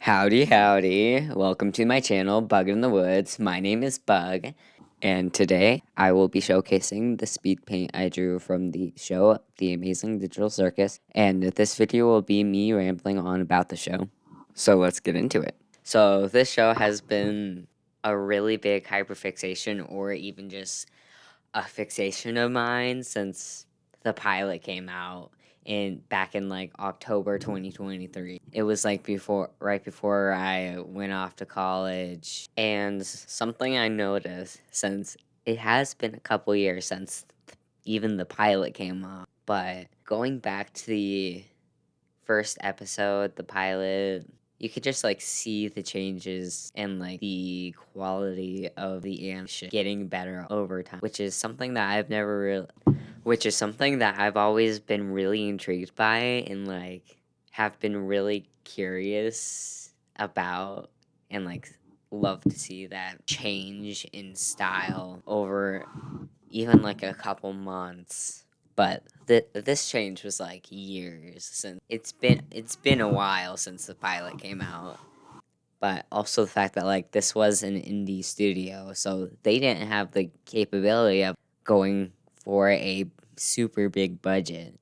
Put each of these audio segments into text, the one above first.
Howdy, howdy. Welcome to my channel, Bug in the Woods. My name is Bug, and today I will be showcasing the speed paint I drew from the show, The Amazing Digital Circus, and this video will be me rambling on about the show. So let's get into it. So this show has been a really big hyperfixation, or even just a fixation of mine since the pilot came out back in like October 2023. It was like right before I went off to college. And something I noticed, since it has been a couple years since even the pilot came out, but going back to the first episode, the pilot, you could just like see the changes and like the quality of the animation getting better over time, which is something that I've always been really intrigued by and like have been really curious about, and like love to see that change in style over even like a couple months. But this change was like years since it's been a while since the pilot came out. But also the fact that like this was an indie studio, so they didn't have the capability of going for a super big budget.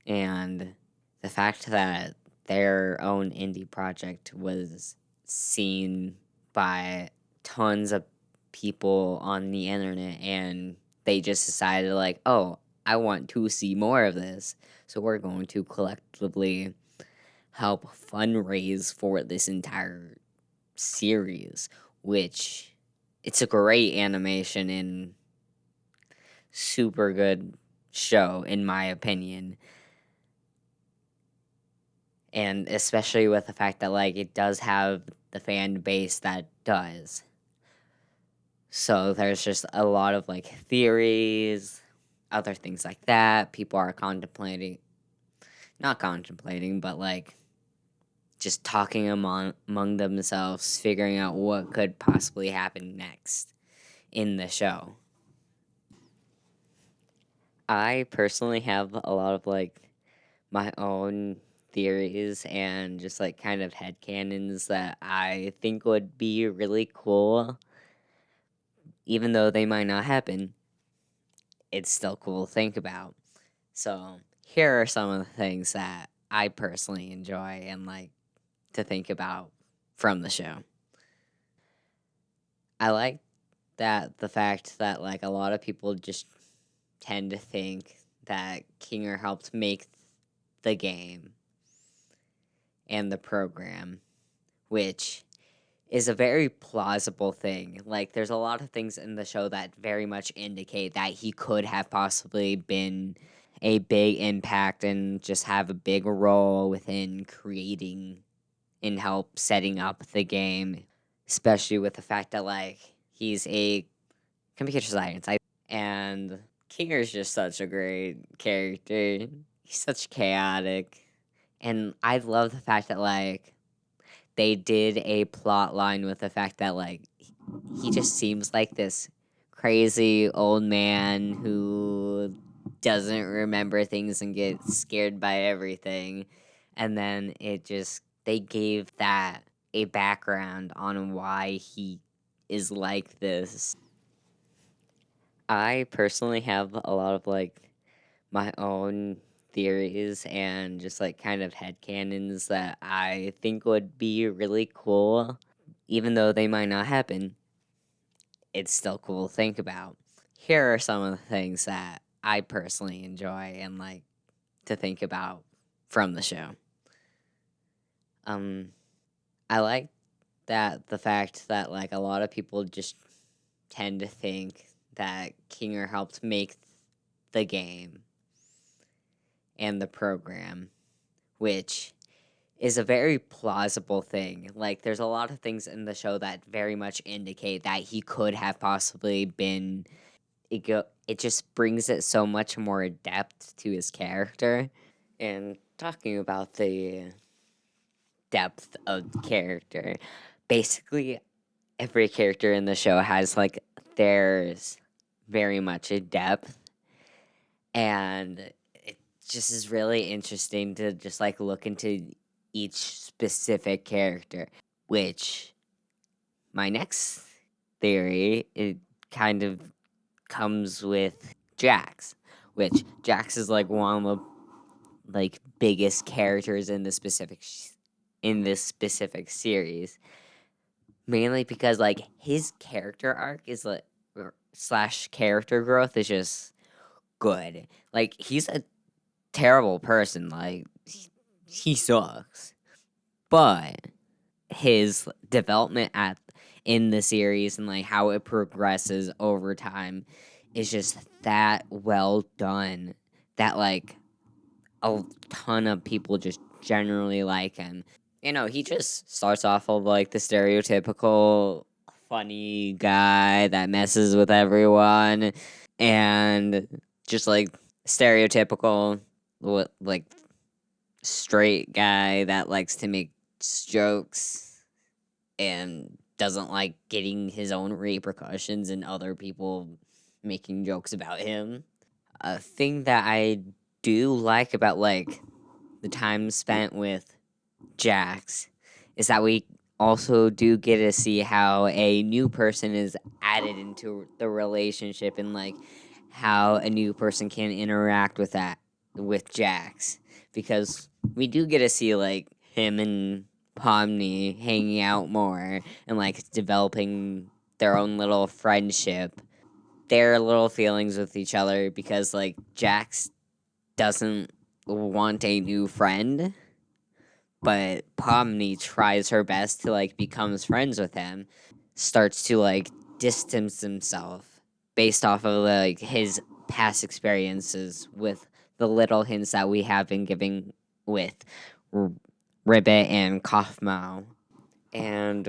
And the fact that their own indie project was seen by tons of people on the internet, and they just decided like, oh, I want to see more of this, so we're going to collectively help fundraise for this entire series, which it's a great animation and super good show in my opinion. And especially with the fact that like it does have the fan base that does. So there's just a lot of like theories, other things like that. People are not contemplating, but like just talking among themselves, figuring out what could possibly happen next in the show. I personally have a lot of like my own theories and just like kind of headcanons that I think would be really cool. Even though they might not happen, it's still cool to think about. So here are some of the things that I personally enjoy and like to think about from the show. I like that the fact that like a lot of people just tend to think that Kinger helped make the game and the program, which is a very plausible thing. Like, there's a lot of things in the show that very much indicate that he could have possibly been a big impact and just have a big role within creating and help setting up the game, especially with the fact that, like, he's a computer science, and Kinger's just such a great character. He's such chaotic. And I love the fact that, like, they did a plot line with the fact that, like, he just seems like this crazy old man who doesn't remember things and gets scared by everything. And then they gave that a background on why he is like this. I personally have a lot of like my own theories and just like kind of headcanons that I think would be really cool. Even though they might not happen, it's still cool to think about. Here are some of the things that I personally enjoy and like to think about from the show. I like that the fact that like a lot of people just tend to think that Kinger helped make the game and the program, which is a very plausible thing. Like, there's a lot of things in the show that very much indicate that he could have possibly been. It just brings it so much more depth to his character. And talking about the depth of character, basically every character in the show has like there's very much a depth, and it just is really interesting to just like look into each specific character, which my next theory, it kind of comes with Jax, which Jax is like one of the like biggest characters in this specific series, mainly because like his character arc is like slash character growth is just good. Like he's a terrible person, like he sucks, but his development at in the series and like how it progresses over time is just that well done that like a ton of people just generally like him. He just starts off of like the stereotypical funny guy that messes with everyone and just like stereotypical like straight guy that likes to make jokes and doesn't like getting his own repercussions and other people making jokes about him. A thing that I do like about like the time spent with Jax is that we also do get to see how a new person is added into the relationship and like how a new person can interact with Jax, because we do get to see like him and Pomni hanging out more and like developing their own little friendship, their little feelings with each other, because like Jax doesn't want a new friend, but Pomni tries her best to like becomes friends with him, starts to like distance himself based off of like his past experiences with the little hints that we have been giving with R- Ribbit and Kaufmau. And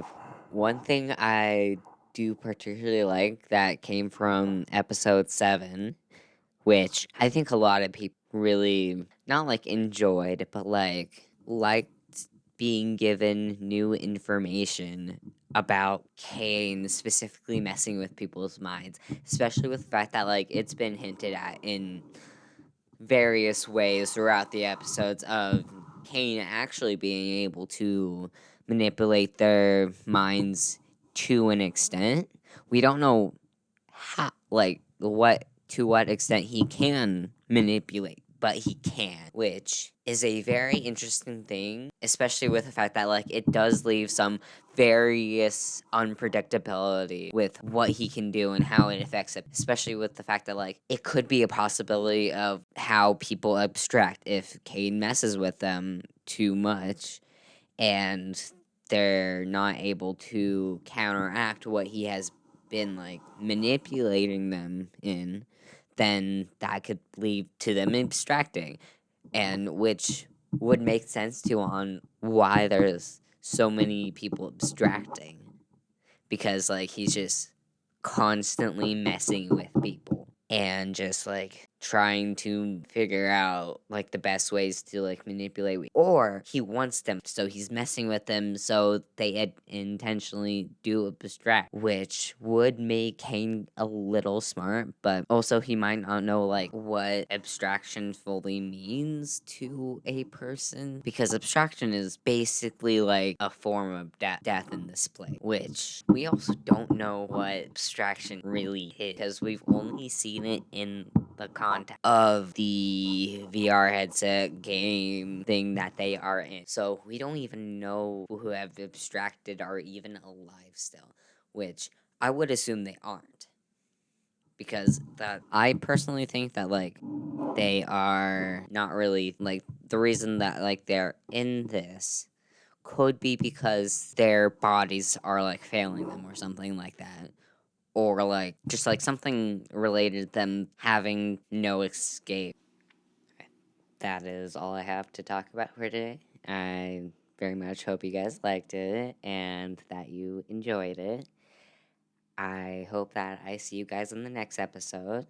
one thing I do particularly like that came from episode 7, which I think a lot of people really not like enjoyed, but like liked being given new information about Caine specifically messing with people's minds, especially with the fact that like it's been hinted at in various ways throughout the episodes of Caine actually being able to manipulate their minds to an extent. We don't know how, like, what extent he can manipulate, but he can, which is a very interesting thing, especially with the fact that like it does leave some various unpredictability with what he can do and how it affects it, especially with the fact that like it could be a possibility of how people abstract if Caine messes with them too much and they're not able to counteract what he has been like manipulating them in, then that could lead to them abstracting, and which would make sense to on why there's so many people abstracting, because like he's just constantly messing with people and just like trying to figure out like the best ways to like manipulate, or he wants them, so he's messing with them so they intentionally do abstract, which would make Caine a little smart, but also he might not know like what abstraction fully means to a person, because abstraction is basically like a form of death in this play, which we also don't know what abstraction really is because we've only seen it in the context of the VR headset game thing that they are in. So we don't even know who have abstracted are even alive still, which I would assume they aren't. Because that I personally think that like they are not really like the reason that like they're in this could be because their bodies are like failing them or something like that, or like just like something related to them having no escape. That is all I have to talk about for today. I very much hope you guys liked it and that you enjoyed it. I hope that I see you guys in the next episode.